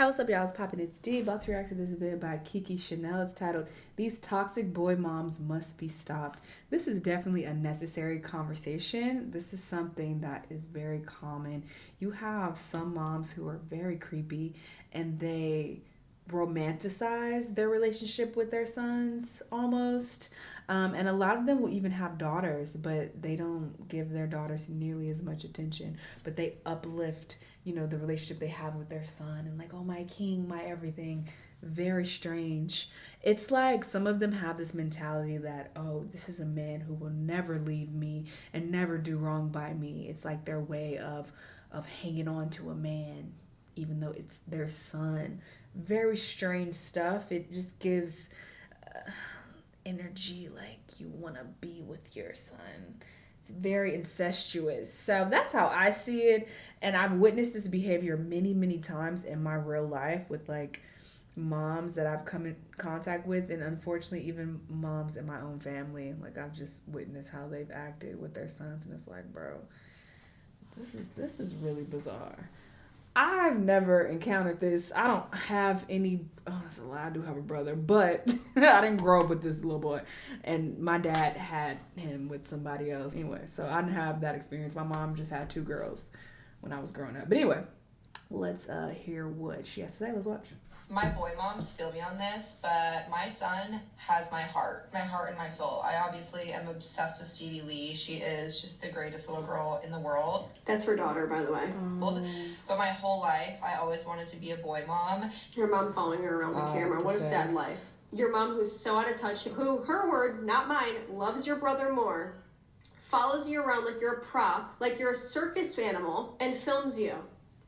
Hey, what's up, y'all? It's Poppin' It's D. About to react to this video by Shanell. It's titled, These Toxic Boy Moms Must Be Stopped. This is definitely a necessary conversation. This is something that is very common. You have some moms who are very creepy and they romanticize their relationship with their sons almost. And a lot of them will even have daughters, but they don't give their daughters nearly as much attention. But they uplift, the relationship they have with their son and like, oh, my king, my everything. Very strange. It's like some of them have this mentality that, oh, this is a man who will never leave me and never do wrong by me. It's like their way of hanging on to a man, even though it's their son. Very strange stuff. It just gives energy like you want to be with your son. It's very incestuous. So that's how I see it. And I've witnessed this behavior many, many times in my real life with like moms that I've come in contact with, and unfortunately even moms in my own family. Like I've just witnessed how they've acted with their sons, and it's like, bro, this is really bizarre. I've never encountered this. I don't have any. Oh, that's a lie. I do have a brother, but I didn't grow up with this little boy, and my dad had him with somebody else. Anyway, so I didn't have that experience. My mom just had two girls when I was growing up. But anyway, let's hear what she has to say. Let's watch. My boy moms feel me on this, but my son has my heart and my soul. I obviously am obsessed with Stevie Lee. She is just the greatest little girl in the world. That's her daughter, by the way. But my whole life, I always wanted to be a boy mom. Your mom following her around the camera. What a sad life. Your mom who's so out of touch, who, her words, not mine, loves your brother more, follows you around like you're a prop, like you're a circus animal, and films you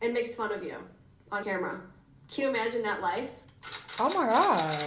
and makes fun of you on camera. Can you imagine that life? Oh my God.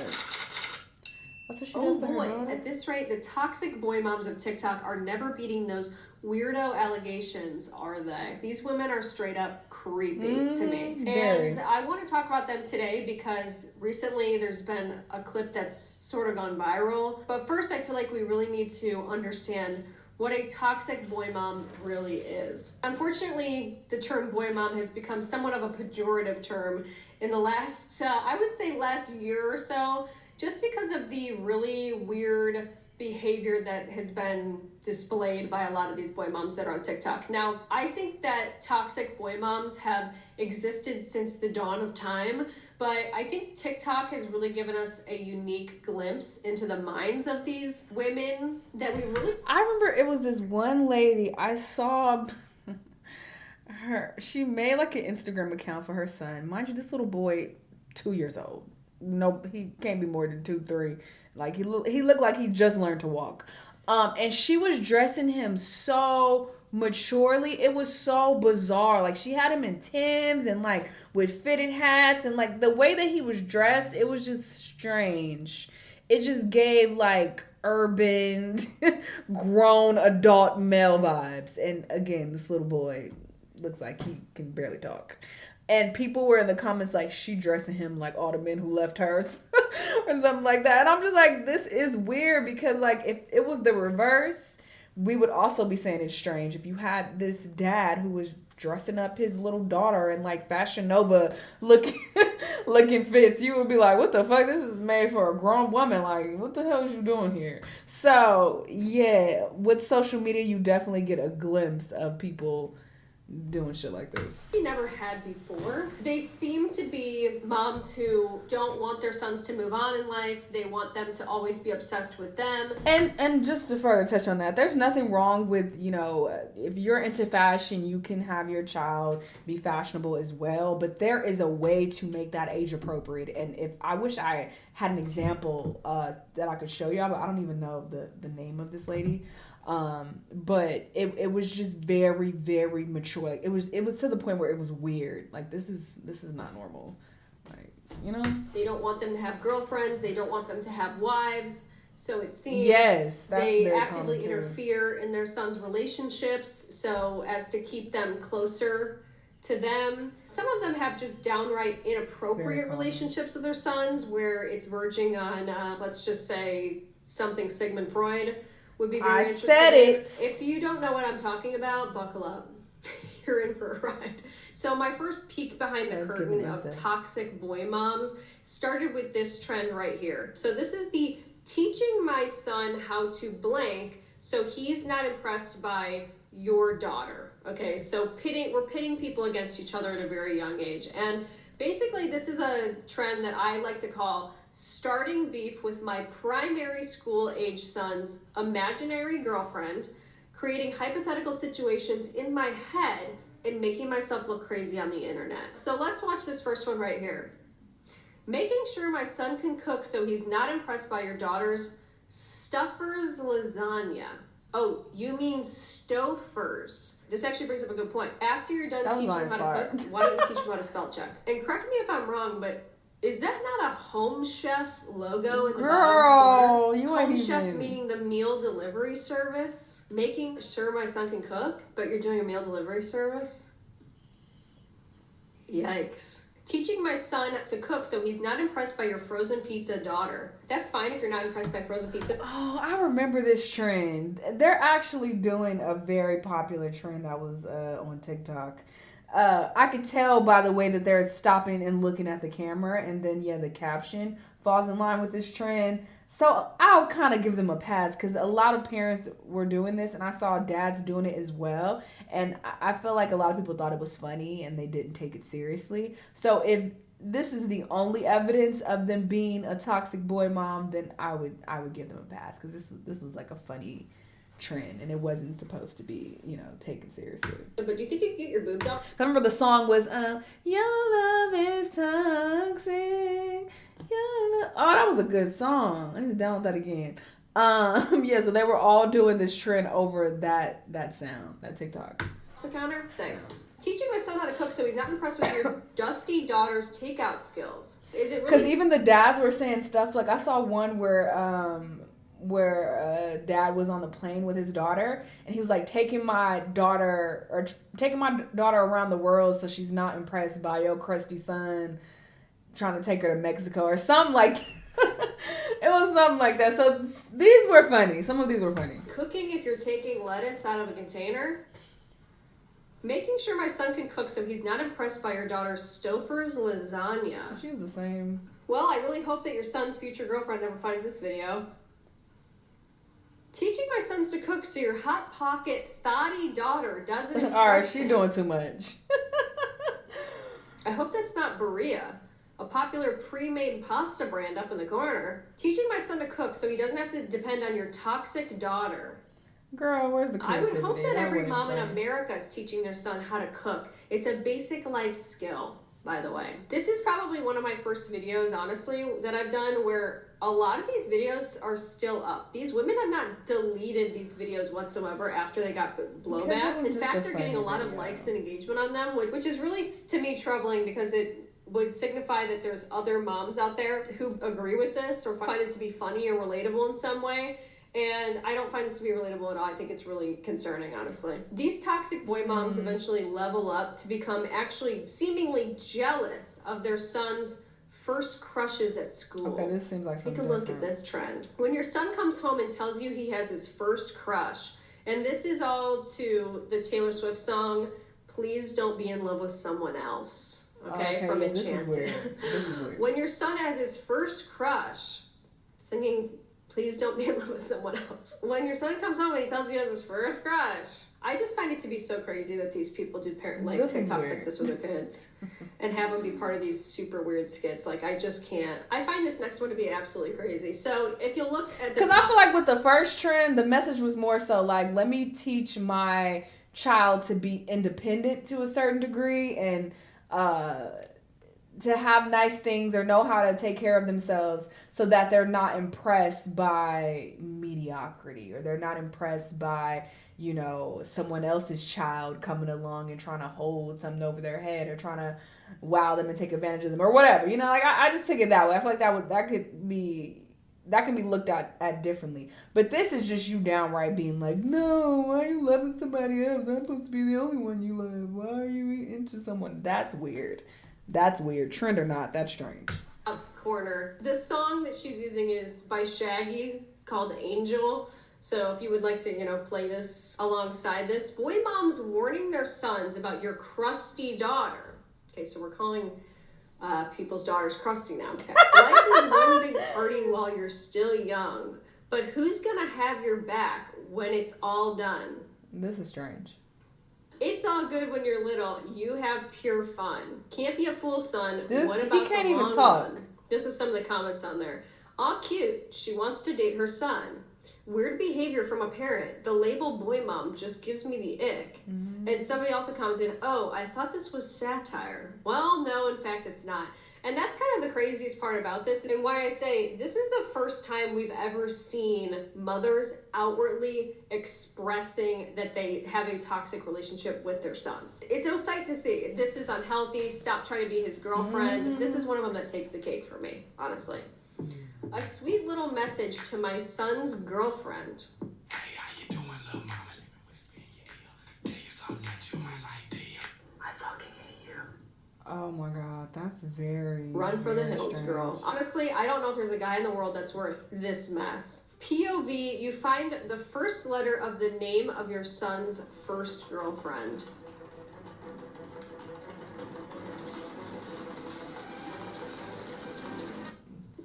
That's what she does to her daughter? At this rate, the toxic boy moms of TikTok are never beating those weirdo allegations, are they? These women are straight up creepy to me. Very. And I want to talk about them today because recently there's been a clip that's sort of gone viral. But first, I feel like we really need to understand what a toxic boy mom really is. Unfortunately, the term boy mom has become somewhat of a pejorative term in the last, I would say last year or so, just because of the really weird behavior that has been displayed by a lot of these boy moms that are on TikTok. Now, I think that toxic boy moms have existed since the dawn of time, but I think TikTok has really given us a unique glimpse into the minds of these women that we really... I remember it was this one lady I saw... She made like an Instagram account for her son. Mind you, this little boy, 2 years old. Nope, he can't be more than 2, 3. Like he looked like he just learned to walk. And she was dressing him so maturely. It was so bizarre. Like she had him in Timbs and like with fitted hats, and like the way that he was dressed, it was just strange. It just gave like urban, grown adult male vibes. And again, this little boy looks like he can barely talk. And people were in the comments like, she dressing him like all the men who left hers or something like that. And I'm just like, this is weird, because like if it was the reverse, we would also be saying it's strange. If you had this dad who was dressing up his little daughter in like Fashion Nova looking fits, you would be like, what the fuck? This is made for a grown woman. Like, what the hell is you doing here? So yeah, with social media, you definitely get a glimpse of people doing shit like this. We never had before. They seem to be moms who don't want their sons to move on in life. They want them to always be obsessed with them. And just to further touch on that, there's nothing wrong with, if you're into fashion, you can have your child be fashionable as well, but there is a way to make that age appropriate. And if I wish I had an example that I could show y'all, but I don't even know the name of this lady. But it was just very, very mature. Like it was to the point where it was weird. Like this is not normal. Like, They don't want them to have girlfriends. They don't want them to have wives. So it seems they actively interfere in their sons' relationships so as to keep them closer to them. Some of them have just downright inappropriate relationships with their sons where it's verging on, let's just say, something Sigmund Freud would be very interesting. I said it. If you don't know what I'm talking about, buckle up. You're in for a ride. So my first peek behind the curtain of incest. toxic boy moms started with this trend right here. So this is the teaching my son how to blank so he's not impressed by your daughter. Okay, so we're pitting people against each other at a very young age. And basically this is a trend that I like to call starting beef with my primary school age son's imaginary girlfriend, creating hypothetical situations in my head and making myself look crazy on the internet. So let's watch this first one right here. Making sure my son can cook so he's not impressed by your daughter's Stuffers lasagna. Oh, you mean Stofers. This actually brings up a good point. After you're done teaching him how to cook, why don't you teach him how to spell check? And correct me if I'm wrong, but is that not a Home Chef logo in the bottom corner? You Home ain't Chef even... meaning the meal delivery service. Making sure my son can cook, but you're doing a meal delivery service? Yikes. Teaching my son to cook so he's not impressed by your frozen pizza daughter. That's fine if you're not impressed by frozen pizza. Oh, I remember this trend. They're actually doing a very popular trend that was on TikTok. I could tell by the way that they're stopping and looking at the camera, and then the caption falls in line with this trend. So I'll kind of give them a pass because a lot of parents were doing this, and I saw dads doing it as well. And I feel like a lot of people thought it was funny and they didn't take it seriously. So if this is the only evidence of them being a toxic boy mom, then I would give them a pass because this was like a funny trend and it wasn't supposed to be taken seriously. But do you think you can get your boobs out? I remember the song was your love is toxic. Oh, that was a good song. I need to download that again. So they were all doing this trend over that sound, that TikTok. The counter? Thanks. Teaching my son how to cook so he's not impressed with your dusty daughter's takeout skills. Is it really? Because even the dads were saying stuff like, I saw one where dad was on the plane with his daughter and he was like taking my daughter around the world so she's not impressed by your crusty son trying to take her to Mexico or something like it was something like that. So these were funny. Some of these were funny. Cooking if you're taking lettuce out of a container. Making sure my son can cook so he's not impressed by your daughter's Stouffer's lasagna. She's the same. Well, I really hope that your son's future girlfriend never finds this video. Teaching my sons to cook so your hot pocket thotty daughter doesn't impress All right, she's him. doing too much. I hope that's not Berea, a popular pre-made pasta brand up in the corner. Teaching my son to cook so he doesn't have to depend on your toxic daughter. Girl, where's the I creativity? would hope that every mom in funny. America is teaching their son how to cook. It's a basic life skill, by the way. This is probably one of my first videos, honestly, that I've done where a lot of these videos are still up. These women have not deleted these videos whatsoever after they got blowback. In fact, they're getting a lot of likes and engagement on them, which is really, to me, troubling because it would signify that there's other moms out there who agree with this or find it to be funny or relatable in some way. And I don't find this to be relatable at all. I think it's really concerning, honestly. These toxic boy moms eventually level up to become actually seemingly jealous of their son's first crushes at school. Okay, this seems like Take a look at this trend. When your son comes home and tells you he has his first crush, and this is all to the Taylor Swift song, Please Don't Be in Love with Someone Else. Okay, from Enchanted. This is weird. When your son has his first crush, singing Please Don't Be in Love with Someone Else. When your son comes home and he tells you he has his first crush, I just find it to be so crazy that these people do TikToks like this with their kids and have them be part of these super weird skits. Like, I just can't. I find this next one to be absolutely crazy. So if you look at the Because I feel like with the first trend, the message was more so like, let me teach my child to be independent to a certain degree and to have nice things or know how to take care of themselves so that they're not impressed by mediocrity or they're not impressed by, someone else's child coming along and trying to hold something over their head or trying to wow them and take advantage of them or whatever. I just take it that way. I feel like that can be looked at differently. But this is just you downright being like, no, why are you loving somebody else? I'm supposed to be the only one you love. Why are you into someone? That's weird. That's weird. Trend or not, that's strange. Corner. The song that she's using is by Shaggy called Angel. So if you would like to, play this alongside this, boy moms warning their sons about your crusty daughter. Okay, so we're calling people's daughters crusty now. Okay. Life is one big party while you're still young, but who's gonna have your back when it's all done? This is strange. It's all good when you're little. You have pure fun. Can't be a fool, son. What about he can't the even long talk. run? This is some of the comments on there. All cute. She wants to date her son. Weird behavior from a parent. The label boy mom just gives me the ick. Mm-hmm. And somebody also commented, oh, I thought this was satire. Well, no, in fact, it's not. And that's kind of the craziest part about this, and why I say this is the first time we've ever seen mothers outwardly expressing that they have a toxic relationship with their sons. It's no sight to see. This is unhealthy. Stop trying to be his girlfriend. Mm-hmm. This is one of them that takes the cake for me, honestly. A sweet little message to my son's girlfriend. Hey, how you doing, little mama? Tell you something that you might like to hear. I fucking hate you. Oh my God, that's very Run for the very hills, strange. girl. Honestly, I don't know if there's a guy in the world that's worth this mess. POV, you find the first letter of the name of your son's first girlfriend.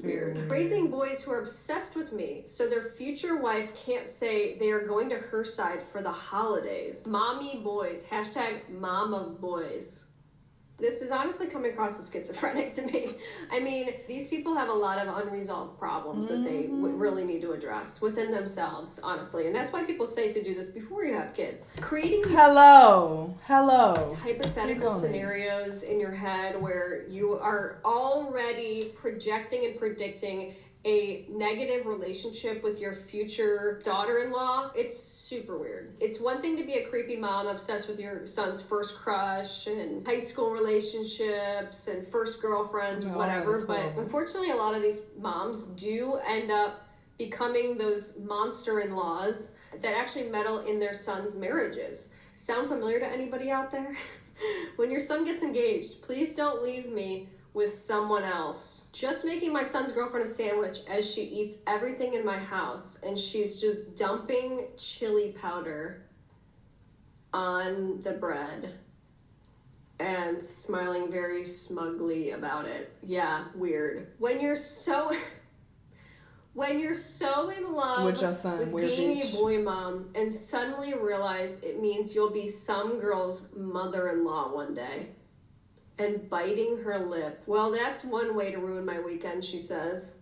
Weird. Raising boys who are obsessed with me, so their future wife can't say they are going to her side for the holidays. Mommy boys. Hashtag mom of boys. This is honestly coming across as schizophrenic to me. I mean, these people have a lot of unresolved problems that they really need to address within themselves, honestly. And that's why people say to do this before you have kids. Creating these Hello. hypothetical scenarios in your head where you are already projecting and predicting a negative relationship with your future daughter-in-law, it's super weird. It's one thing to be a creepy mom obsessed with your son's first crush and high school relationships and first girlfriends, whatever, but unfortunately a lot of these moms do end up becoming those monster-in-laws that actually meddle in their sons' marriages. Sound familiar to anybody out there? When your son gets engaged, please don't leave me with someone else. Just making my son's girlfriend a sandwich as she eats everything in my house, and she's just dumping chili powder on the bread and smiling very smugly about it. Yeah, weird. When you're so in love with your son, with being a boy mom and suddenly realize it means you'll be some girl's mother-in-law one day. And biting her lip. Well, that's one way to ruin my weekend, she says.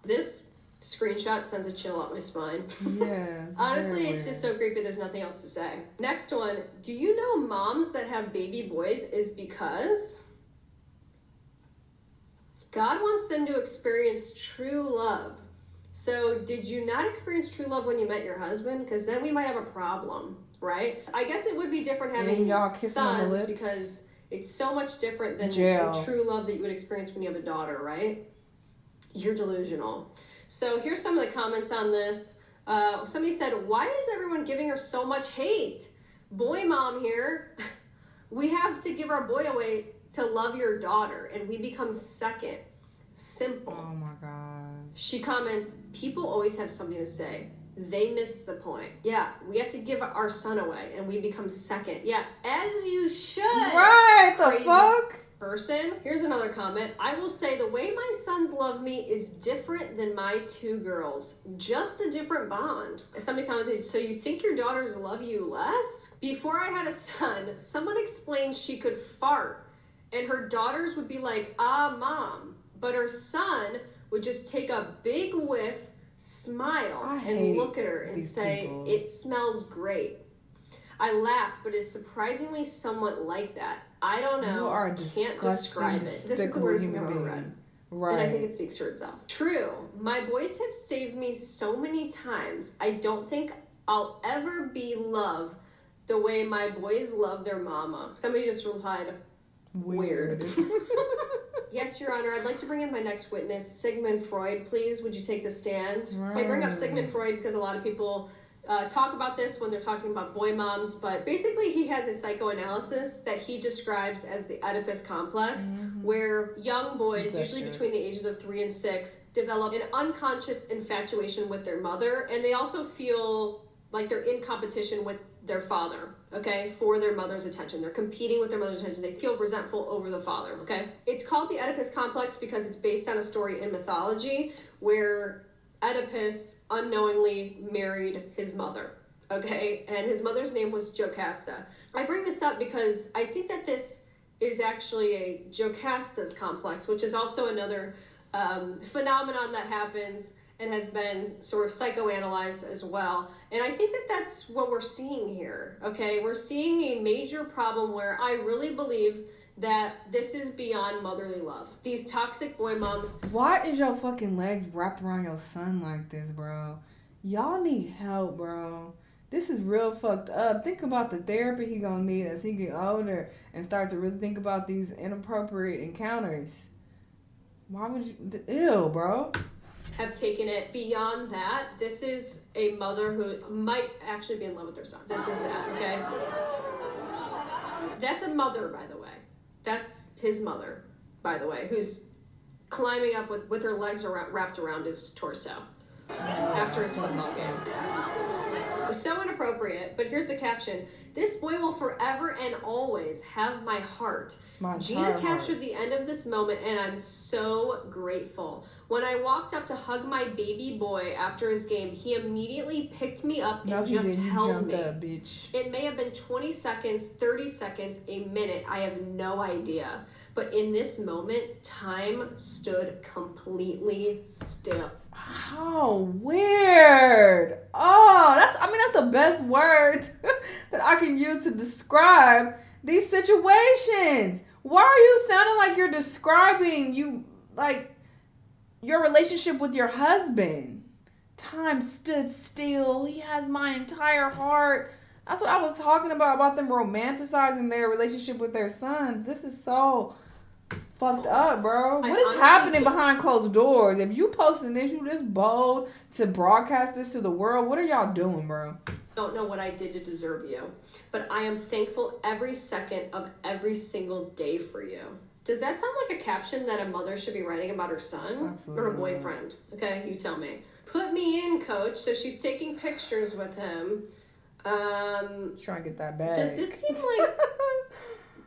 This screenshot sends a chill up my spine. Yeah. Honestly, it's just so creepy, there's nothing else to say. Next one. Do you know moms that have baby boys is because God wants them to experience true love. So did you not experience true love when you met your husband? Because then we might have a problem, right? I guess it would be different having sons because it's so much different than the true love that you would experience when you have a daughter, right? You're delusional. So here's some of the comments on this. Somebody said, why is everyone giving her so much hate? Boy mom here. We have to give our boy away to love your daughter, and we become second. Simple. Oh my God. She comments, people always have something to say. They missed the point. Yeah, we have to give our son away and we become second. Yeah, as you should. Right, the fuck? Person. Here's another comment. I will say the way my sons love me is different than my two girls. Just a different bond. Somebody commented, so you think your daughters love you less? Before I had a son, someone explained she could fart and her daughters would be like, ah, mom. But her son would just take a big whiff, smile, and look at her and say, it smells great. I laughed, but it's surprisingly somewhat like that. I don't know. You are can't describe it. This is the weirdest thing I've ever read. Right. And I think it speaks for itself. True. My boys have saved me so many times. I don't think I'll ever be loved the way my boys love their mama. Somebody just replied, weird. Yes, Your Honor, I'd like to bring in my next witness, Sigmund Freud, please. Would you take the stand? Right. I bring up Sigmund Freud because a lot of people talk about this when they're talking about boy moms, but basically he has a psychoanalysis that he describes as the Oedipus complex, where young boys, usually Incestuous. between the ages of 3 and 6, develop an unconscious infatuation with their mother, and they also feel like they're in competition with their father, okay, for their mother's attention. They're competing with their mother's attention. They feel resentful over the father, okay? It's called the Oedipus complex because it's based on a story in mythology where Oedipus unknowingly married his mother, okay? And his mother's name was Jocasta. I bring this up because I think that this is actually a Jocasta's complex, which is also another phenomenon that happens and has been sort of psychoanalyzed as well. And I think that that's what we're seeing here, okay? We're seeing a major problem where I really believe that this is beyond motherly love. These toxic boy moms. Why is your fucking legs wrapped around your son like this, bro? Y'all need help, bro. This is real fucked up. Think about the therapy he gonna need as he get older and start to really think about these inappropriate encounters. Why would you? Ew, bro. Have taken it beyond that. This is a mother who might actually be in love with her son. This is that, okay? That's a mother, by the way. That's his mother, by the way, who's climbing up with her legs wrapped around his torso after his football game. So inappropriate, but here's the caption. This boy will forever and always have my heart. Gina captured the end of this moment, and I'm so grateful. When I walked up to hug my baby boy after his game, he immediately picked me up and just held me. Up, bitch. It may have been 20 seconds, 30 seconds, a minute. I have no idea. But in this moment, time stood completely still. Oh, weird. Oh, that's the best words that I can use to describe these situations. Why are you sounding like you're describing your relationship with your husband? Time stood still. He has my entire heart. That's what I was talking about them romanticizing their relationship with their sons. This is so fucked up, bro. What is happening behind closed doors? If you posting this, you this bold to broadcast this to the world, what are y'all doing, bro? Don't know what I did to deserve you, but I am thankful every second of every single day for you. Does that sound like a caption that a mother should be writing about her son? Absolutely. Or her boyfriend? Okay, you tell me. Put me in, coach. So she's taking pictures with him. Trying to get that bag. Does this seem like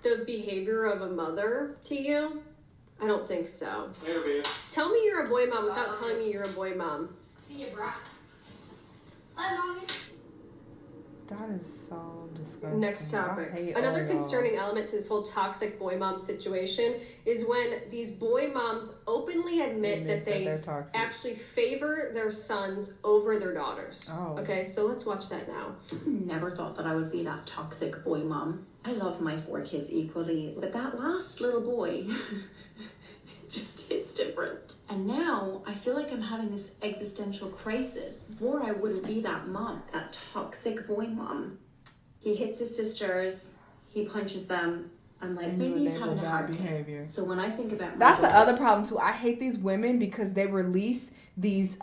the behavior of a mother to you? I don't think so. Later, babe. Tell me you're a boy mom without telling me you're a boy mom. See you, bro. Bye, mommy. That is so disgusting. Next topic. I hate Another all y'all. concerning element to this whole toxic boy mom situation is when these boy moms openly admit that they they're toxic. actually favor their sons over their daughters. Oh. Okay, so let's watch that now. Never thought that I would be that toxic boy mom. I love my 4 kids equally, but that last little boy just hits different. And now I feel like I'm having this existential crisis, or I wouldn't be that mom, that toxic boy mom. He hits his sisters, he punches them. I'm like, maybe he's having a hard behavior. So when I think about that's the other problem too. I hate these women because they release these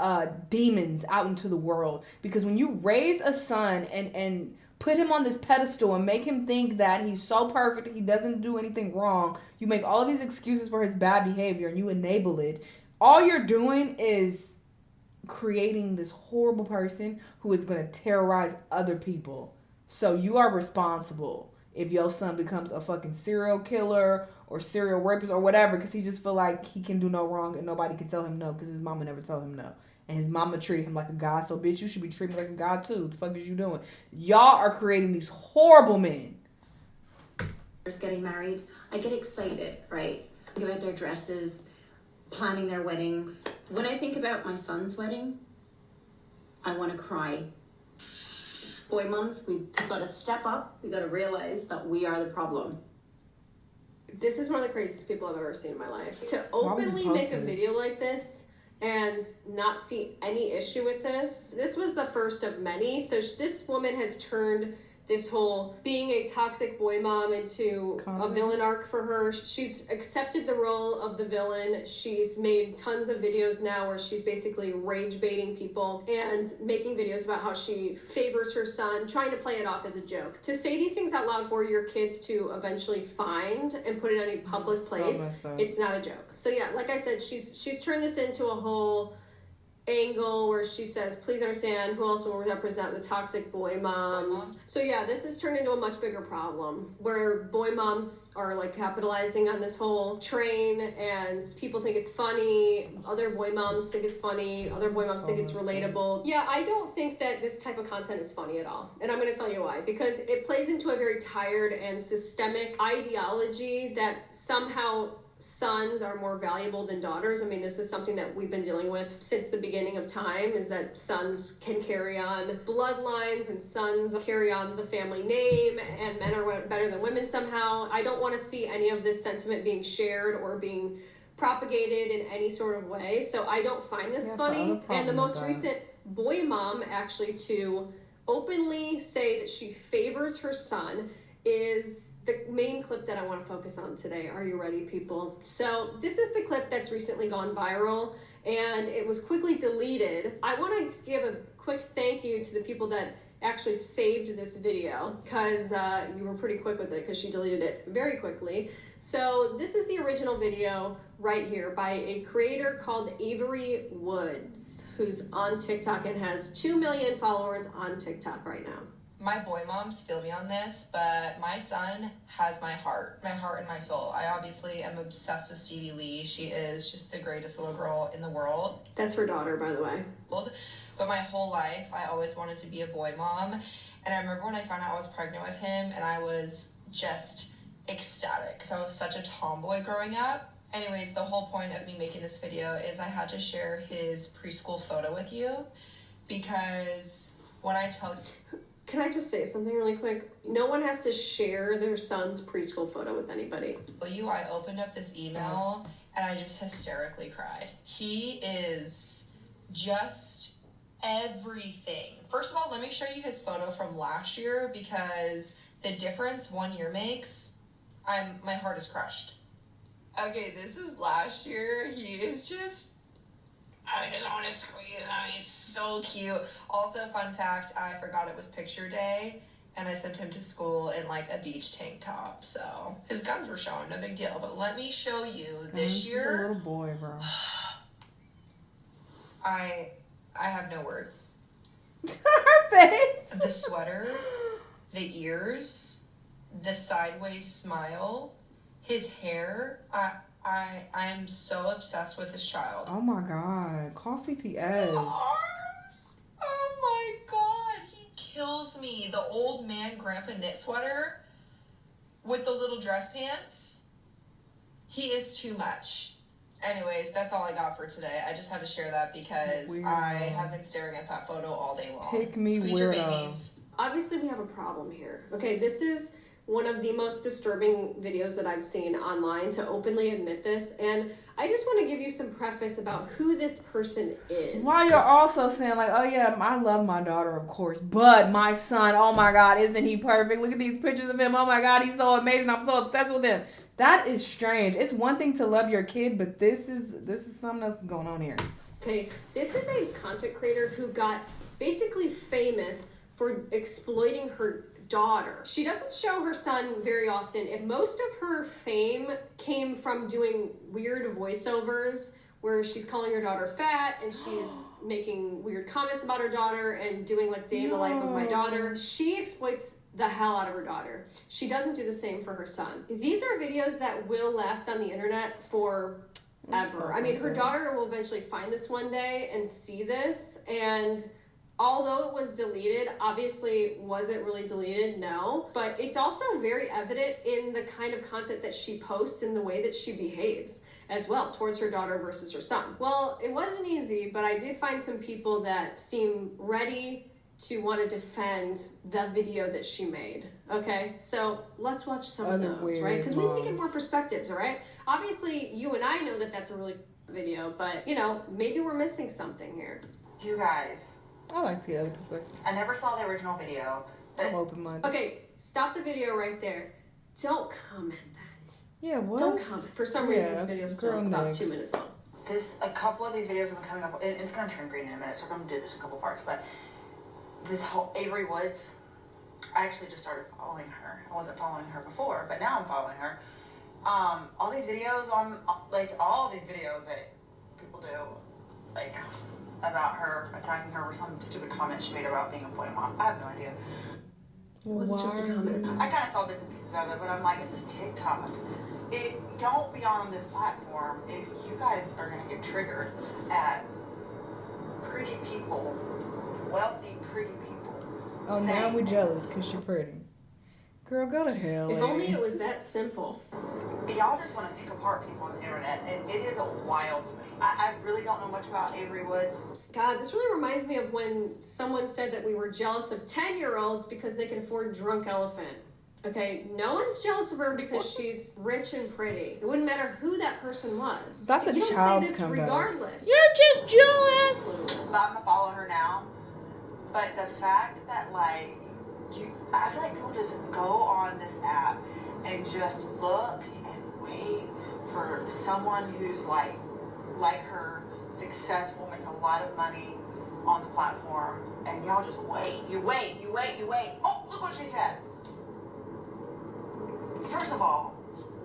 demons out into the world. Because when you raise a son and put him on this pedestal and make him think that he's so perfect, he doesn't do anything wrong, you make all of these excuses for his bad behavior and you enable it. All you're doing is creating this horrible person who is going to terrorize other people. So you are responsible if your son becomes a fucking serial killer or serial rapist or whatever, because he just feel like he can do no wrong and nobody can tell him no because his mama never told him no. And his mama treated him like a god. So, bitch, you should be treated like a god, too. What the fuck is you doing? Y'all are creating these horrible men. getting married, I get excited, right? Think about their dresses, planning their weddings. When I think about my son's wedding, I want to cry. Boy moms, we've got to step up. We've got to realize that we are the problem. This is one of the craziest people I've ever seen in my life. To openly make a video like this and not see any issue with this. This was the first of many. So this woman has turned this whole being a toxic boy mom into a villain arc for her. She's accepted the role of the villain. She's made tons of videos now where she's basically rage baiting people and making videos about how she favors her son, trying to play it off as a joke. To say these things out loud for your kids to eventually find and put it in a public place, it's not a joke. So yeah, like I said, she's turned this into a whole angle where she says, please understand who else will represent the toxic boy moms. So yeah, this has turned into a much bigger problem where boy moms are like capitalizing on this whole train, and people think it's funny, other boy moms think it's funny, other boy moms think it's relatable. Yeah, I don't think that this type of content is funny at all, and I'm going to tell you why. Because it plays into a very tired and systemic ideology that somehow sons are more valuable than daughters. I mean, this is something that we've been dealing with since the beginning of time, is that sons can carry on bloodlines and sons carry on the family name, and men are better than women somehow. I don't want to see any of this sentiment being shared or being propagated in any sort of way. So I don't find this funny. And the most recent boy mom actually to openly say that she favors her son is the main clip that I want to focus on today. Are you ready, people? So this is the clip that's recently gone viral, and it was quickly deleted. I want to give a quick thank you to the people that actually saved this video, because you were pretty quick with it, because she deleted it very quickly. So this is the original video right here by a creator called Avery Woods, who's on TikTok and has 2 million followers on TikTok right now. My boy moms feel me on this, but my son has my heart and my soul. I obviously am obsessed with Stevie Lee. She is just the greatest little girl in the world. That's her daughter, by the way. But my whole life, I always wanted to be a boy mom. And I remember when I found out I was pregnant with him, and I was just ecstatic because I was such a tomboy growing up. Anyways, the whole point of me making this video is I had to share his preschool photo with you, because when I tell you... Can I just say something really quick? No one has to share their son's preschool photo with anybody. I opened up this email and I just hysterically cried. He is just everything. First of all, let me show you his photo from last year, because the difference 1 year makes, my heart is crushed. Okay, this is last year. He is just... I just want to squeeze him. He's so cute. Also, fun fact, I forgot it was picture day, and I sent him to school in like a beach tank top. So his guns were showing, no big deal. But let me show you this year. A little boy, bro. I have no words. Her face. The sweater, the ears, the sideways smile, his hair. I'm so obsessed with this child. Oh my god. Call CPS. The arms. Oh my god. He kills me. The old man grandpa knit sweater with the little dress pants. He is too much. Anyways, that's all I got for today. I just had to share that because I have been staring at that photo all day long. Pick me Squeeze your weirdo. babies. Obviously, we have a problem here. Okay, this is one of the most disturbing videos that I've seen online, to openly admit this, and I just want to give you some preface about who this person is. While you're also saying like, oh yeah, I love my daughter, of course, but my son, oh my god, isn't he perfect? Look at these pictures of him. Oh my god, he's so amazing. I'm so obsessed with him. That is strange. It's one thing to love your kid, but this is something that's going on here. Okay, this is a content creator who got basically famous for exploiting her daughter. She doesn't show her son very often. If most of her fame came from doing weird voiceovers where she's calling her daughter fat and she's making weird comments about her daughter and doing like day in the life of my daughter, she exploits the hell out of her daughter. She doesn't do the same for her son. These are videos that will last on the internet for ever. I mean, her daughter will eventually find this one day and see this, and although it was deleted, obviously, was it really deleted? No. But it's also very evident in the kind of content that she posts and the way that she behaves as well towards her daughter versus her son. Well, it wasn't easy, but I did find some people that seem ready to want to defend the video that she made. Okay, so let's watch some of those, right? Because we need to get more perspectives, all right? Obviously, you and I know that that's a really video, but, you know, maybe we're missing something here. You guys, I like the other perspective. I never saw the original video, I'm open-minded. Okay, stop the video right there. Don't comment that. Yeah, what? Don't comment. For some reason, this video is still about 2 minutes long. A couple of these videos have been coming up, and it's going to turn green in a minute, so we're going to do this in a couple parts, but this whole Avery Woods, I actually just started following her. I wasn't following her before, but now I'm following her. All these videos all these videos that people do, like, about her, attacking her for some stupid comment she made about being a boy mom. I have no idea. It was just a comment. I kind of saw bits and pieces of it, but I'm like, this is TikTok. Don't be on this platform if you guys are going to get triggered at pretty people, wealthy, pretty people. Oh, now we're jealous because she's pretty. Girl, go to hell. If only it was that simple. Y'all just want to pick apart people on the internet, and it is a wild to me. I really don't know much about Avery Woods. God, this really reminds me of when someone said that we were jealous of 10-year-olds because they can afford Drunk Elephant. Okay, no one's jealous of her because she's rich and pretty. It wouldn't matter who that person was. That's a you don't child's say this comeback. regardless. You're just jealous. So I'm gonna follow her now, but the fact that I feel like people just go on this app and just look and wait for someone who's like her, successful, makes a lot of money on the platform, and y'all just wait. You wait. Oh, look what she said. First of all,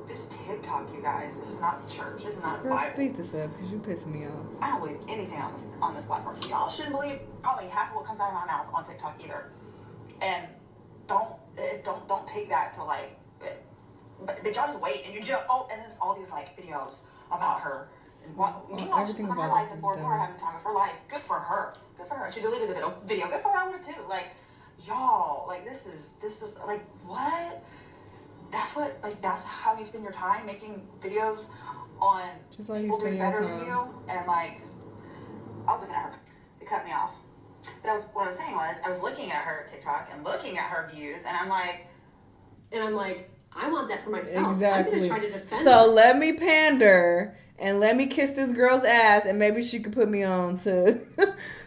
it's TikTok, you guys. This is not church. This is not Girl, Bible. speed this up because you pissing me off. I don't believe anything on this platform. Y'all shouldn't believe probably half of what comes out of my mouth on TikTok either. And don't take that to but y'all just wait and and there's all these videos about her. Everything her about life this and is more dumb. having time of her life. Good for her. She deleted the video. Good for her. I would have too. Y'all, this is what? That's how you spend your time, making videos on Just like you people spend doing your better than time. you. And I was looking at her. It cut me off. But what I was saying was, I was looking at her TikTok and looking at her views, and I'm like, I want that for myself. Exactly. I'm gonna try to defend So her. let me pander and let me kiss this girl's ass, and maybe she could put me on to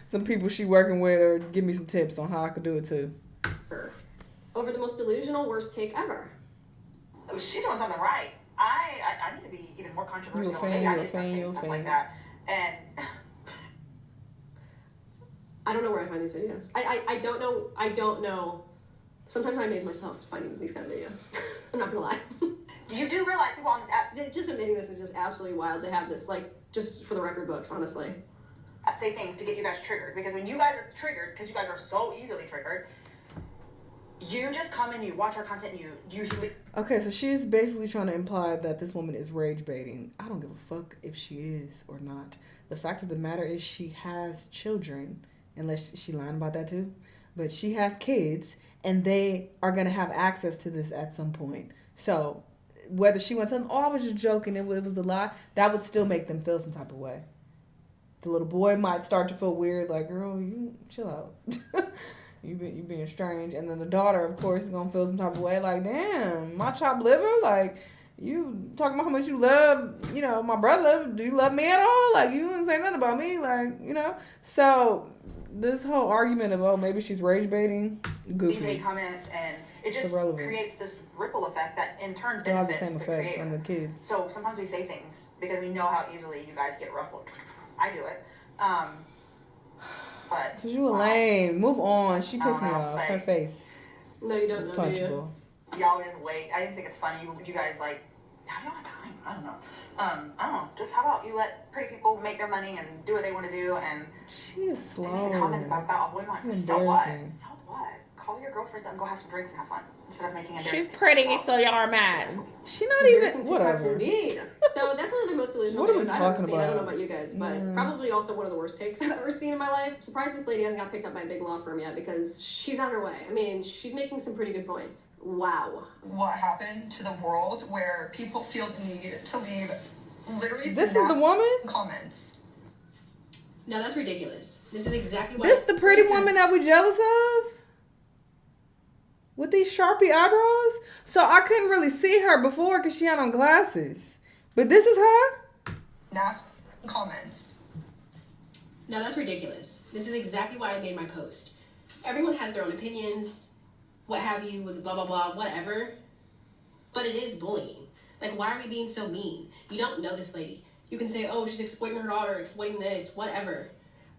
some people she working with, or give me some tips on how I could do it too. Over the most delusional worst take ever. she's doing something right. I need to be even more controversial. Maybe I need to start saying stuff like that. And I don't know where I find these videos. I don't know. Sometimes I amaze myself finding these kind of videos. I'm not gonna lie. you do realize people on this app Just admitting this is just absolutely wild to have this, just for the record books, honestly. say things to get you guys triggered. Because when you guys are triggered, because you guys are so easily triggered, you just come and you watch our content and you Okay, so she's basically trying to imply that this woman is rage baiting. I don't give a fuck if she is or not. The fact of the matter is she has children, unless she lying about that too. But she has kids, and they are going to have access to this at some point. So whether she wants to tell them, oh, I was just joking, it was a lie, that would still make them feel some type of way. The little boy might start to feel weird, like, girl, you chill out. You being strange. And then the daughter, of course, is gonna feel some type of way, like, damn, my chopped liver, like, you talking about how much you love, my brother, do you love me at all? Like, you didn't say nothing about me, like, So this whole argument of, oh, maybe she's rage baiting, goofy. make comments, and it just creates this ripple effect that in turn Still has the benefits same the effect creator. on the kids. So sometimes we say things because we know how easily you guys get ruffled. I do it. But Cause you a lame. Move on. She pissed me know, off. but- Her face No, you don't is know, do you? punchable. y'all just wait. I just think it's funny. You guys how do you have time? I don't know. I don't know. Just how about you let pretty people make their money and do what they want to do, and She is they slow. make a comment about a boy like, It's so what? embarrassing. So what? Call your girlfriends and go have some drinks and have fun instead of making a She's pretty, so y'all are mad. She not Embarrassing even. TikToks Whatever. indeed. So that's one of the most delusional What are we videos I've ever talking seen. I don't know about? about you guys, but Yeah. probably also one of the worst takes I've ever seen in my life. Surprised this lady hasn't got picked up by a big law firm yet because she's on her way. I mean, she's making some pretty good points. Wow. What happened to the world where people feel the need to leave literally This is the woman. comments. No, that's ridiculous. This is exactly why. This the pretty woman that we jealous of? With these Sharpie eyebrows? So I couldn't really see her before because she had on glasses. But this is her? Nasty comments. No, that's ridiculous. This is exactly why I made my post. Everyone has their own opinions. what have you, with blah, blah, blah, whatever. But it is bullying. Like, why are we being so mean? You don't know this lady. You can say, oh, she's exploiting her daughter, exploiting this, whatever.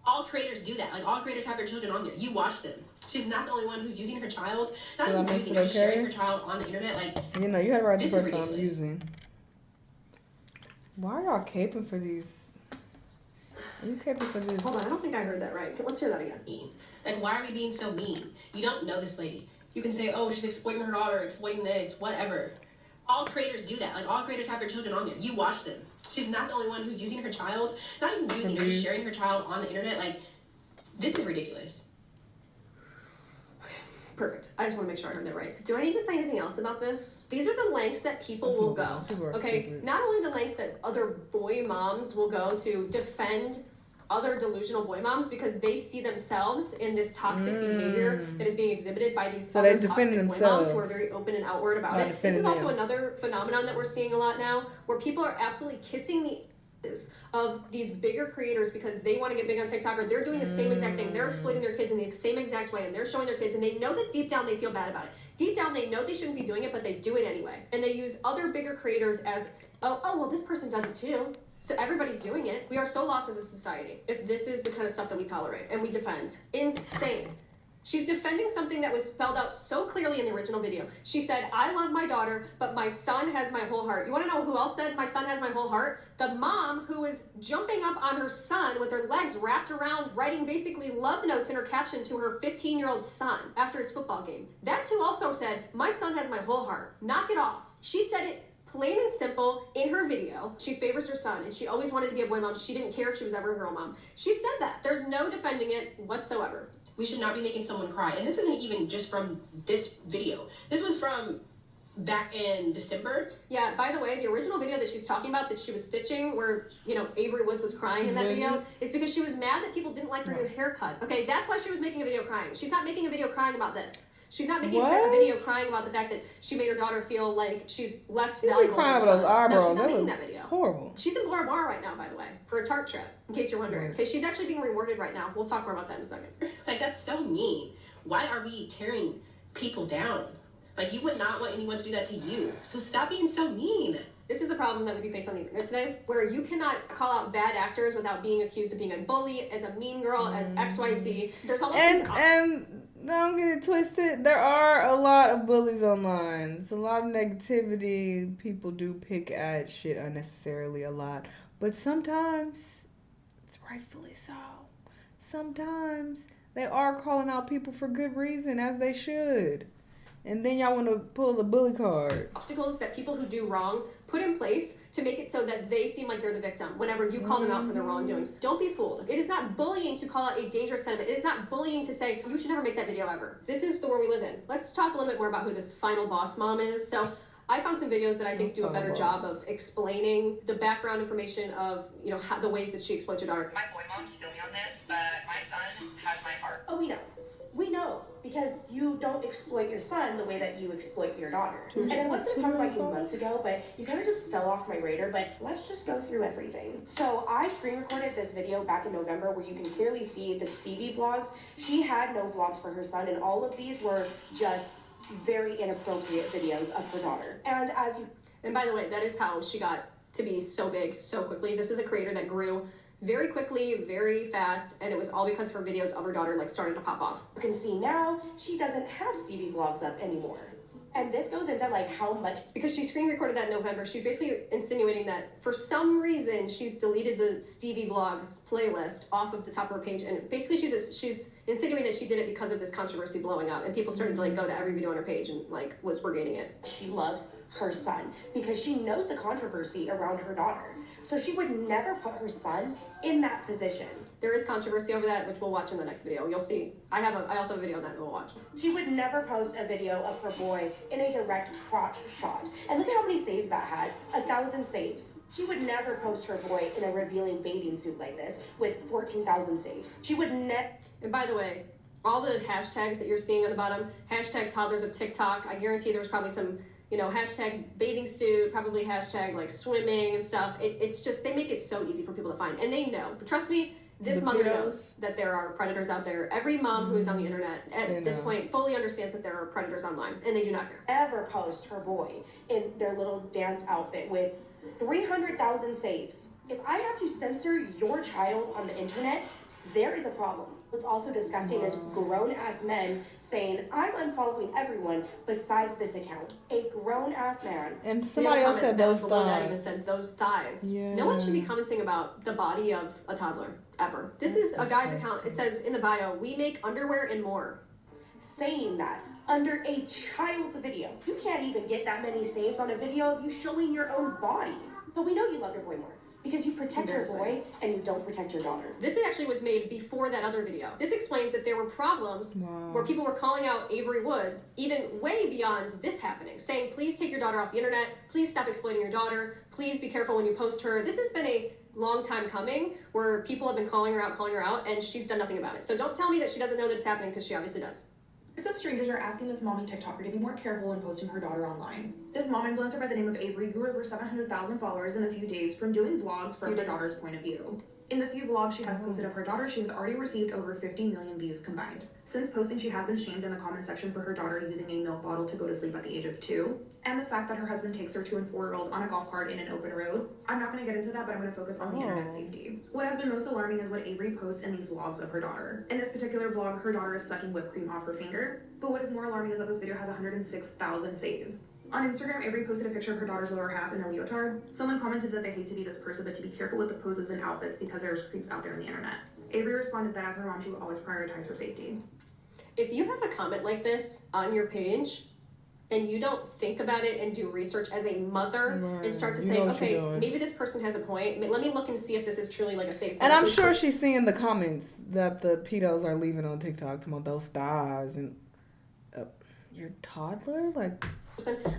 All creators do that. Like, all creators have their children on there. You watch them. She's not the only one who's using her child. Not even using her, she's sharing her child on the internet. Like, you know, you had to write the this is person I'm ridiculous. using. Why are y'all caping for these? Are you caping for this? Hold on, I don't think I heard that right. Let's hear that again. Like, why are we being so mean? You don't know this lady. You can say, oh, she's exploiting her daughter, exploiting this, whatever. All creators do that. Like, all creators have their children on there. You watch them. She's not the only one who's using her child. Not even using her, just sharing her child on the internet. Like, this is ridiculous. Okay, perfect. I just want to make sure I heard that right. Do I need to say anything else about this? These are the lengths that people will go. Okay, stupid. Not only the lengths that other boy moms will go to defend other delusional boy moms because they see themselves in this toxic behavior that is being exhibited by these other toxic boy moms who are very open and outward about it. This is also another phenomenon that we're seeing a lot now, where people are absolutely kissing the asses of these bigger creators because they want to get big on TikTok, or they're doing the same exact thing. They're exploiting their kids in the same exact way, and they're showing their kids, and they know that deep down they feel bad about it. Deep down they know they shouldn't be doing it, but they do it anyway. And they use other bigger creators as, oh well, this person does it too. So everybody's doing it. We are so lost as a society if this is the kind of stuff that we tolerate and we defend. Insane. She's defending something that was spelled out so clearly in the original video. She said, I love my daughter, but my son has my whole heart. You want to know who else said my son has my whole heart? The mom who was jumping up on her son with her legs wrapped around, writing basically love notes in her caption to her 15-year-old son after his football game. That's who also said, my son has my whole heart. Knock it off. She said it plain and simple in her video. She favors her son, and she always wanted to be a boy mom. She didn't care if she was ever a girl mom. She said that. There's no defending it whatsoever. We should not be making someone cry. And this isn't even just from this video. This was from back in December. Yeah, by the way, the original video that she's talking about that she was stitching where, you know, Avery Woods was crying in that video is because she was mad that people didn't like her new haircut. Okay, that's why she was making a video crying. She's not making a video crying about this. She's not making a video crying about the fact that she made her daughter feel like she's less valuable. Crying about those eyebrows. No, she's not making that video. Horrible. She's in Bora Bora right now, by the way, for a Tarte trip, in case you're wondering. Okay, she's actually being rewarded right now. We'll talk more about that in a second. Like, that's so mean. Why are we tearing people down? Like, you would not want anyone to do that to you. So stop being so mean. This is the problem that we face on the internet today, where you cannot call out bad actors without being accused of being a bully, as a mean girl, as XYZ. There's all these and don't get it twisted. There are a lot of bullies online. It's a lot of negativity. People do pick at shit unnecessarily a lot. But sometimes, it's rightfully so. Sometimes they are calling out people for good reason, as they should. And then y'all want to pull the bully card. Obstacles that people who do wrong put in place to make it so that they seem like they're the victim whenever you call them out for their wrongdoings. Don't be fooled. It is not bullying to call out a dangerous sentiment. It is not bullying to say, you should never make that video ever. This is the world we live in. Let's talk a little bit more about who this final boss mom is. So I found some videos that I think do a better job of explaining the background information of, you know, how, the ways that she exploits her daughter. My boy mom's still me on this, but my son has my heart. Oh, we know. We know, because you don't exploit your son the way that you exploit your daughter. And I was going to talk about you months ago, but you kind of just fell off my radar, but let's just go through everything. So I screen recorded this video back in November where you can clearly see the Stevie vlogs. She had no vlogs for her son, and all of these were just very inappropriate videos of her daughter. And by the way, that is how she got to be so big so quickly. This is a creator that grew very quickly, very fast, and it was all because her videos of her daughter like started to pop off. You can see now she doesn't have Stevie vlogs up anymore. And this goes into like how much, because she screen recorded that in November, she's basically insinuating that for some reason she's deleted the Stevie Vlogs playlist off of the top of her page, and basically she's insinuating that she did it because of this controversy blowing up, and people started to like go to every video on her page and like was regaining it. She loves her son because she knows the controversy around her daughter. So she would never put her son in that position. There is controversy over that, which we'll watch in the next video. You'll see. I also have a video on that we'll watch. She would never post a video of her boy in a direct crotch shot. And look at how many saves that has. 1,000 saves. She would never post her boy in a revealing bathing suit like this with 14,000 saves. She would never. And by the way, all the hashtags that you're seeing on the bottom, hashtag toddlers of TikTok, I guarantee there's probably some, you know, hashtag bathing suit, probably hashtag like swimming and stuff. It's just, they make it so easy for people to find. And they know. But trust me, This The mother pedos? knows that there are predators out there. Every mom who is on the internet They at this know. point fully understands that there are predators online, and they do not care. Ever post her boy in their little dance outfit with 300,000 saves. If I have to censor your child on the internet, there is a problem. What's also disgusting is grown-ass men saying, I'm unfollowing everyone besides this account. A grown-ass man. And The somebody other else comment said that was those below that even thighs. said those thighs. Yeah. No one should be commenting about the body of a toddler ever. This is a guy's account. It says in the bio, we make underwear and more. Saying that under a child's video. You can't even get that many saves on a video of you showing your own body. So we know you love your boy more because you protect your boy and you don't protect your daughter. This actually was made before that other video. This explains that there were problems where people were calling out Avery Woods even way beyond this happening, saying, please take your daughter off the internet, please stop exploiting your daughter, please be careful when you post her. This has been a long time coming where people have been calling her out, and she's done nothing about it. So don't tell me that she doesn't know that it's happening, because she obviously does. Some strangers are asking this mommy TikToker to be more careful when posting her daughter online. This mom influencer by the name of Avery grew over 700,000 followers in a few days from doing vlogs from her daughter's point of view. In the few vlogs she has posted of her daughter, she has already received over 50 million views combined. Since posting, she has been shamed in the comment section for her daughter using a milk bottle to go to sleep at the age of 2, and the fact that her husband takes her 2 and 4-year-olds on a golf cart in an open road. I'm not going to get into that, but I'm going to focus on the internet safety. What has been most alarming is what Avery posts in these vlogs of her daughter. In this particular vlog, her daughter is sucking whipped cream off her finger, but what is more alarming is that this video has 106,000 saves. On Instagram, Avery posted a picture of her daughter's lower half in a leotard. Someone commented that they hate to be this person, but to be careful with the poses and outfits because there's creeps out there on the internet. Avery responded that as her mom, she would always prioritize her safety. If you have a comment like this on your page and you don't think about it and do research as a mother and start to say, okay, maybe this person has a point. Let me look and see if this is truly like a safe person. And I'm sure she's seeing the comments that the pedos are leaving on TikTok talking about those thighs and your toddler, like.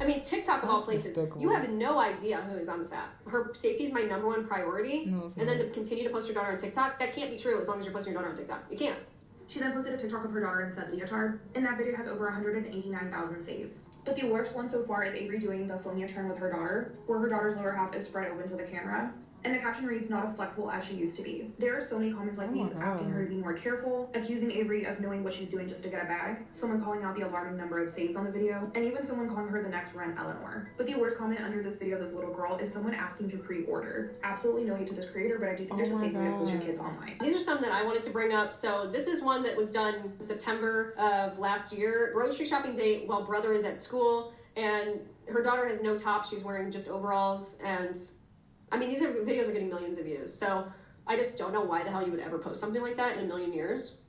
I mean, TikTok of all places, you have no idea who is on this app. Her safety is my number one priority, and then to continue to post your daughter on TikTok, that can't be true as long as you're posting your daughter on TikTok. You can't. She then posted a TikTok of her daughter in said leotard, and that video has over 189,000 saves. But the worst one so far is Avery doing the Fonia turn with her daughter, where her daughter's lower half is spread open to the camera. And the caption reads, not as flexible as she used to be. There are so many comments like these asking her to be more careful, accusing Avery of knowing what she's doing just to get a bag, someone calling out the alarming number of saves on the video, and even someone calling her the next Ren Eleanor. But the worst comment under this video of this little girl is someone asking to pre-order. Absolutely no hate to this creator, but I do think there's a safe way to post your kids online. These are some that I wanted to bring up. So this is one that was done in September of last year. Grocery shopping date while brother is at school, and her daughter has no top. She's wearing just overalls, and I mean, these videos are getting millions of views, so I just don't know why the hell you would ever post something like that in a million years.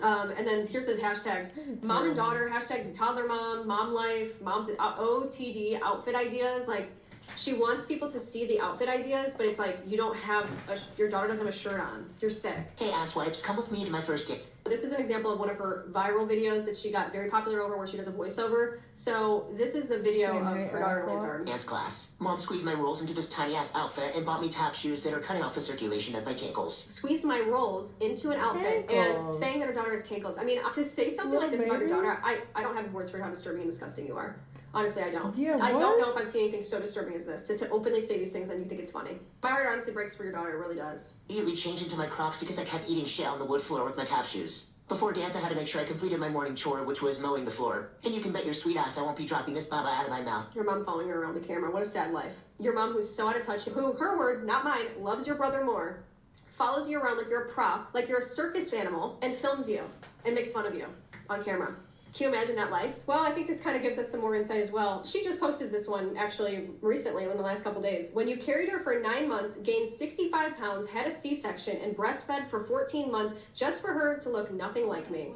And then here's the hashtags: mom and daughter, hashtag toddler mom, mom life, mom's OTD, outfit ideas. Like, she wants people to see the outfit ideas, but it's like, you don't have, your daughter doesn't have a shirt on. You're sick. Hey, asswipes, come with me to my first date. This is an example of one of her viral videos that she got very popular over, where she does a voiceover. So this is the video of her daughter in leotard. Dance class. Mom squeezed my rolls into this tiny ass outfit and bought me tap shoes that are cutting off the circulation of my kinkles. Squeezed my rolls into an outfit and saying that her daughter has kinkles. I mean, to say something like this about your daughter, I don't have words for how disturbing and disgusting you are. Honestly, I don't. Yeah, I don't know if I've seen anything so disturbing as this. To openly say these things and you think it's funny. My heart honestly breaks for your daughter. It really does. Immediately changed into my Crocs because I kept eating shit on the wood floor with my tap shoes. Before dance, I had to make sure I completed my morning chore, which was mowing the floor. And you can bet your sweet ass I won't be dropping this baba out of my mouth. Your mom following her around the camera. What a sad life. Your mom who's so out of touch, who, her words, not mine, loves your brother more, follows you around like you're a prop, like you're a circus animal, and films you and makes fun of you on camera. Can you imagine that life? Well, I think this kind of gives us some more insight as well. She just posted this one actually recently in the last couple days. When you carried her for 9 months, gained 65 pounds, had a C-section, and breastfed for 14 months just for her to look nothing like me.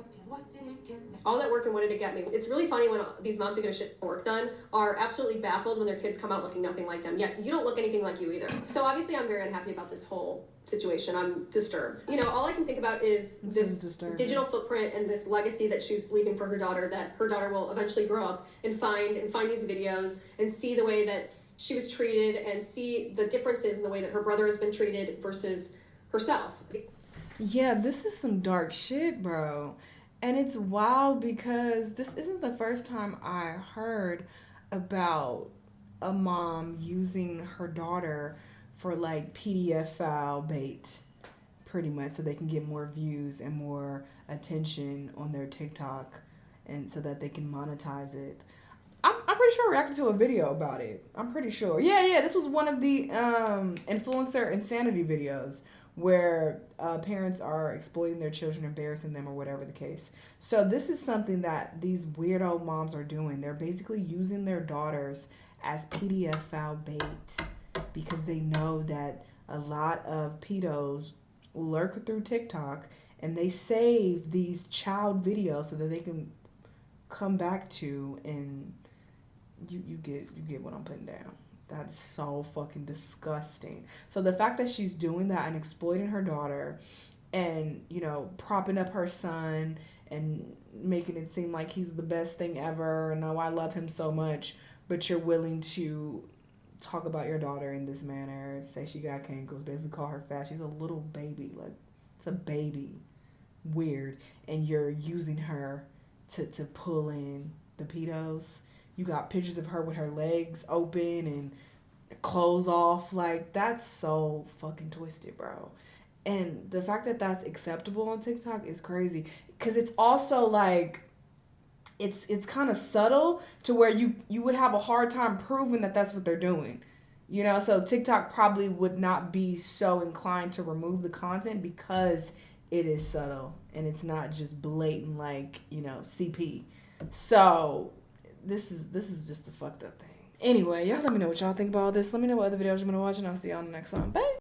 All that work and what did it get me? It's really funny when these moms who get shit work done are absolutely baffled when their kids come out looking nothing like them. Yet you don't look anything like you either. So obviously I'm very unhappy about this whole situation. I'm disturbed. You know, all I can think about is this digital footprint and this legacy that she's leaving for her daughter, that her daughter will eventually grow up and find these videos and see the way that she was treated and see the differences in the way that her brother has been treated versus herself. Yeah, this is some dark shit, bro. And it's wild because this isn't the first time I heard about a mom using her daughter for like PDF file bait. pretty much, so they can get more views and more attention on their TikTok, and so that they can monetize it. I'm pretty sure I reacted to a video about it. I'm pretty sure. Yeah, this was one of the influencer insanity videos where parents are exploiting their children, embarrassing them, or whatever the case. So this is something that these weirdo moms are doing. They're basically using their daughters as PDF file bait because they know that a lot of pedos lurk through TikTok and they save these child videos so that they can come back to, and you get what I'm putting down. That is so fucking disgusting. So the fact that she's doing that and exploiting her daughter and, you know, propping up her son and making it seem like he's the best thing ever and, oh, I love him so much, but you're willing to talk about your daughter in this manner, say she got cankles, basically call her fat. She's a little baby. Like, it's a baby. Weird. And you're using her to pull in the pedos. You got pictures of her with her legs open and clothes off. Like, that's so fucking twisted, bro. And the fact that that's acceptable on TikTok is crazy. Because it's also, like, it's kind of subtle to where you would have a hard time proving that that's what they're doing. You know, so TikTok probably would not be so inclined to remove the content because it is subtle. And it's not just blatant, like, you know, CP. So this is just a fucked up thing. Anyway, y'all let me know what y'all think about all this. Let me know what other videos you want to watch, and I'll see y'all in the next one. Bye.